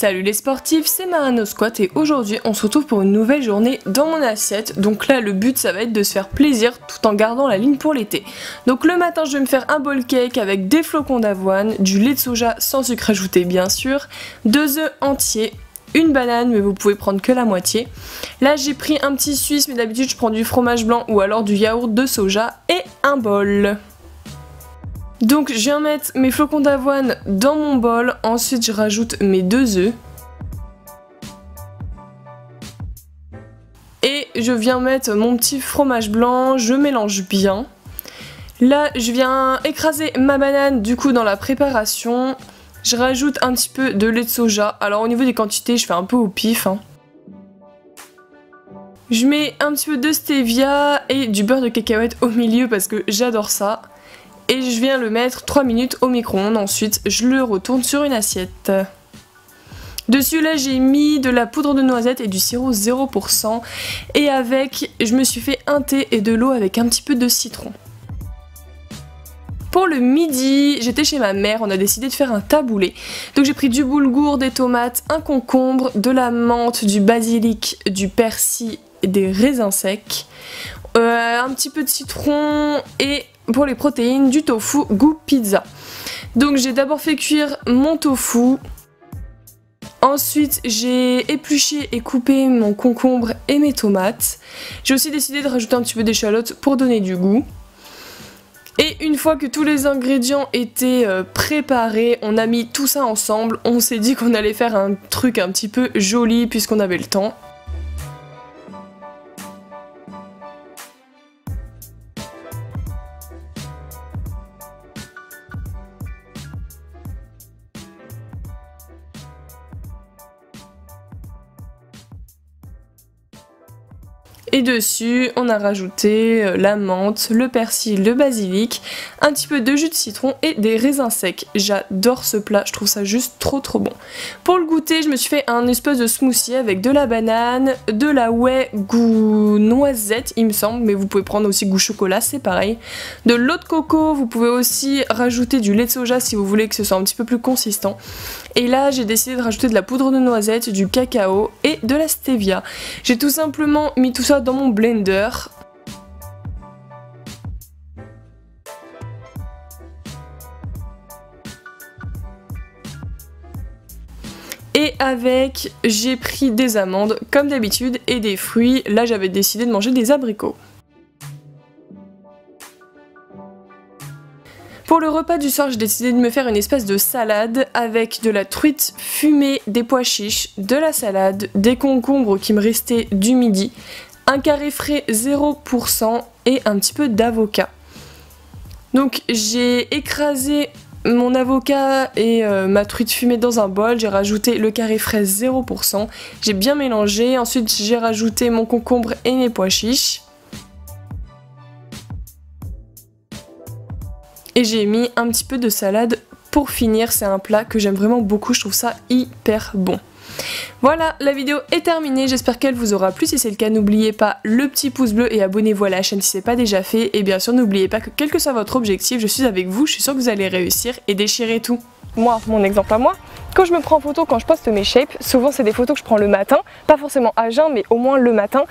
Salut les sportifs, c'est Marano Squat et aujourd'hui on se retrouve pour une nouvelle journée dans mon assiette. Donc là le but ça va être de se faire plaisir tout en gardant la ligne pour l'été. Donc le matin je vais me faire un bowl cake avec des flocons d'avoine, du lait de soja sans sucre ajouté bien sûr, 2 œufs entiers, une banane mais vous pouvez prendre que la moitié. Là j'ai pris un petit suisse mais d'habitude je prends du fromage blanc ou alors du yaourt de soja et un bol. Donc je viens mettre mes flocons d'avoine dans mon bol, ensuite je rajoute mes 2 œufs. Et je viens mettre mon petit fromage blanc, je mélange bien. Là je viens écraser ma banane du coup dans la préparation. Je rajoute un petit peu de lait de soja, alors au niveau des quantités je fais un peu au pif. Je mets un petit peu de stevia et du beurre de cacahuète au milieu parce que j'adore ça. Et je viens le mettre 3 minutes au micro-ondes, ensuite je le retourne sur une assiette. Dessus là j'ai mis de la poudre de noisette et du sirop 0% et avec je me suis fait un thé et de l'eau avec un petit peu de citron. Pour le midi, j'étais chez ma mère, on a décidé de faire un taboulé. Donc j'ai pris du boulgour, des tomates, un concombre, de la menthe, du basilic, du persil et des raisins secs. Un petit peu de citron et pour les protéines du tofu goût pizza. Donc j'ai d'abord fait cuire mon tofu. Ensuite j'ai épluché et coupé mon concombre et mes tomates. J'ai aussi décidé de rajouter un petit peu d'échalote pour donner du goût. Et une fois que tous les ingrédients étaient préparés, on a mis tout ça ensemble. On s'est dit qu'on allait faire un truc un petit peu joli puisqu'on avait le temps. Et dessus, on a rajouté la menthe, le persil, le basilic, un petit peu de jus de citron et des raisins secs. J'adore ce plat, je trouve ça juste trop bon. Pour le goûter, je me suis fait un espèce de smoothie avec de la banane, de la whey goût noisette, il me semble, mais vous pouvez prendre aussi goût chocolat, c'est pareil. De l'eau de coco, vous pouvez aussi rajouter du lait de soja si vous voulez que ce soit un petit peu plus consistant. Et là, j'ai décidé de rajouter de la poudre de noisette, du cacao et de la stevia. J'ai tout simplement mis tout ça dans mon blender. Et avec, j'ai pris des amandes comme d'habitude et des fruits. Là, j'avais décidé de manger des abricots. Pour le repas du soir, j'ai décidé de me faire une espèce de salade avec de la truite fumée, des pois chiches, de la salade, des concombres qui me restaient du midi, un carré frais 0% et un petit peu d'avocat. Donc j'ai écrasé mon avocat et ma truite fumée dans un bol, j'ai rajouté le carré frais 0%, j'ai bien mélangé, ensuite j'ai rajouté mon concombre et mes pois chiches. Et j'ai mis un petit peu de salade pour finir, c'est un plat que j'aime vraiment beaucoup, je trouve ça hyper bon. Voilà, la vidéo est terminée, j'espère qu'elle vous aura plu, si c'est le cas n'oubliez pas le petit pouce bleu et abonnez-vous à la chaîne si c'est pas déjà fait. Et bien sûr n'oubliez pas que quel que soit votre objectif, je suis avec vous, je suis sûre que vous allez réussir et déchirer tout. Moi, mon exemple à moi, quand je me prends en photo, quand je poste mes shapes, souvent c'est des photos que je prends le matin, pas forcément à jeun mais au moins le matin.